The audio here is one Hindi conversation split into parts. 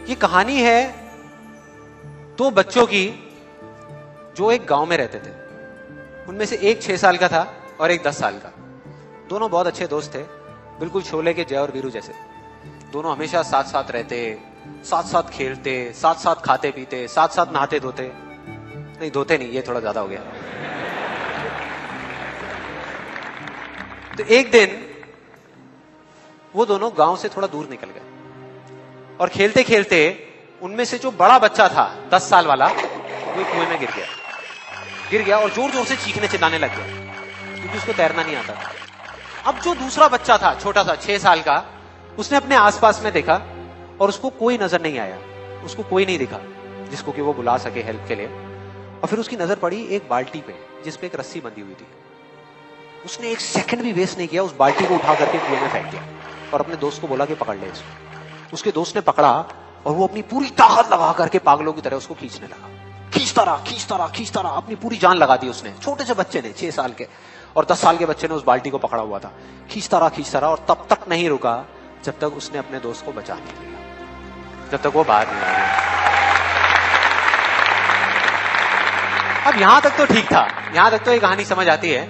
ये कहानी है दो बच्चों की जो एक गांव में रहते थे। उनमें से एक 6 साल का था और एक 10 साल का। दोनों बहुत अच्छे दोस्त थे, बिल्कुल शोले के जय और वीरू जैसे। दोनों हमेशा साथ साथ रहते, साथ साथ खेलते, साथ साथ खाते पीते, साथ साथ नहाते धोते। नहीं, धोते नहीं, ये थोड़ा ज्यादा हो गया। तो एक दिन वो दोनों गांव से थोड़ा दूर निकल गए और खेलते खेलते उनमें से जो बड़ा बच्चा था 10 साल वाला, वो कुएं में गिर गया और जोर जोर से चीखने चिल्लाने लग गया क्योंकि उसको तैरना नहीं आता था। अब जो दूसरा बच्चा था, छोटा सा 6 साल का, उसने अपने आसपास में देखा और उसको कोई नजर नहीं आया, उसको कोई नहीं दिखा जिसको कि वो बुला सके हेल्प के लिए। और फिर उसकी नजर पड़ी एक बाल्टी पे जिसपे एक रस्सी बंधी हुई थी। उसने एक सेकंड भी वेस्ट नहीं किया, उस बाल्टी को उठा करके कुएं में फेंक दिया और अपने दोस्त को बोला कि पकड़ ले इसको। उसके दोस्त ने पकड़ा और वो अपनी पूरी ताकत लगा करके पागलों की तरह उसको खींचने लगा। खींचता रहा, अपनी पूरी जान लगा दी उसने। छोटे से बच्चे ने, 6 साल के और 10 साल के बच्चे ने उस बाल्टी को पकड़ा हुआ था। खींचता रहा और तब तक नहीं रुका जब तक उसने अपने दोस्त को बचा नहीं लिया, जब तक वो बाहर नहीं आया। अब यहां तक तो ठीक था, यहां तक तो ये कहानी समझ आती है।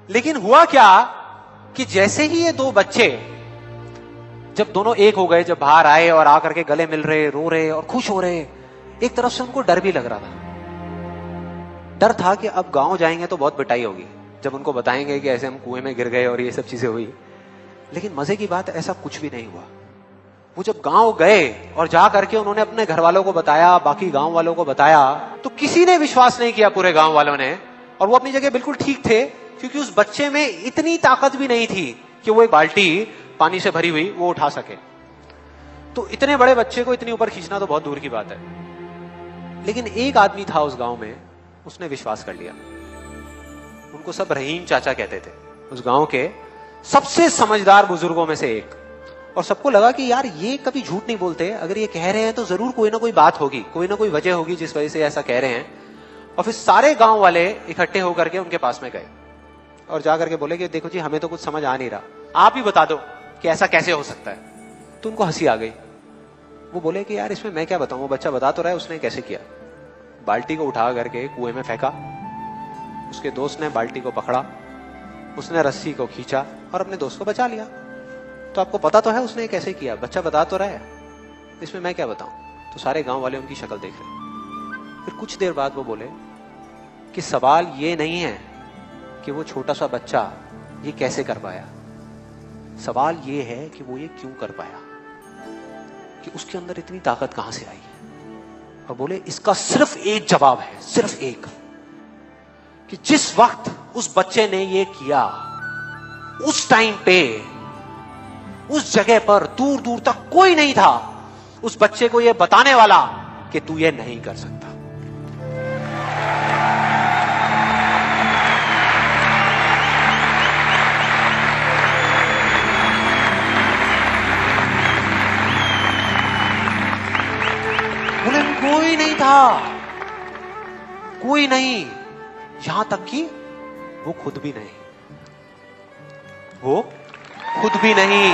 लेकिन हुआ क्या कि जैसे ही ये दो बच्चे जब दोनों एक हो गए, जब बाहर आए और आकर के गले मिल रहे, रो रहे और खुश हो रहे, एक तरफ से उनको डर भी लग रहा था। डर था कि अब गांव जाएंगे तो बहुत पिटाई होगी जब उनको बताएंगे कि ऐसे हम कुएं में गिर गए और ये सब चीजें हुई। लेकिन मजे की बात, ऐसा कुछ भी नहीं हुआ। वो जब गांव गए और जा करके उन्होंने अपने घर वालों को बताया, बाकी गांव वालों को बताया, तो किसी ने विश्वास नहीं किया, पूरे गांव वालों ने। और वो अपनी जगह बिल्कुल ठीक थे क्योंकि उस बच्चे में इतनी ताकत भी नहीं थी कि वो एक बाल्टी पानी से भरी हुई वो उठा सके। तो इतने बड़े बच्चे को इतनी ऊपर खींचना तो बहुत दूर की बात है। लेकिन एक आदमी था उस गांव में, उसने विश्वास कर लिया। उनको सब रहीम चाचा कहते थे, उस गांव के सबसे समझदार बुजुर्गों में से एक। और सबको लगा कि यार ये कभी झूठ नहीं बोलते, अगर ये कह रहे हैं तो जरूर कोई ना कोई बात होगी, कोई ना कोई वजह होगी जिस वजह से ऐसा कह रहे हैं। और फिर सारे गांव वाले इकट्ठे होकर के उनके पास में गए और जाकर के बोले कि देखो जी, हमें तो कुछ समझ आ नहीं रहा, आप ही बता दो कि ऐसा कैसे हो सकता है। तो उनको हंसी आ गई। वो बोले कि यार इसमें मैं क्या बताऊं, वो बच्चा बता तो रहा है उसने कैसे किया। बाल्टी को उठा करके कुएं में फेंका, उसके दोस्त ने बाल्टी को पकड़ा, उसने रस्सी को खींचा और अपने दोस्त को बचा लिया। तो आपको पता तो है उसने कैसे किया, बच्चा बता तो रहा है, इसमें मैं क्या बताऊं। तो सारे गांव वाले उनकी शक्ल देख रहे। फिर कुछ देर बाद वो बोले कि सवाल ये नहीं है कि वो छोटा सा बच्चा ये कैसे कर पाया, सवाल ये है कि वो ये क्यों कर पाया, कि उसके अंदर इतनी ताकत कहां से आई। और बोले इसका सिर्फ एक जवाब है, सिर्फ एक, कि जिस वक्त उस बच्चे ने ये किया, उस टाइम पे उस जगह पर दूर दूर तक कोई नहीं था उस बच्चे को ये बताने वाला कि तू ये नहीं कर सकता। बोले कोई नहीं था, कोई नहीं, यहां तक कि वो खुद भी नहीं, वो खुद भी नहीं।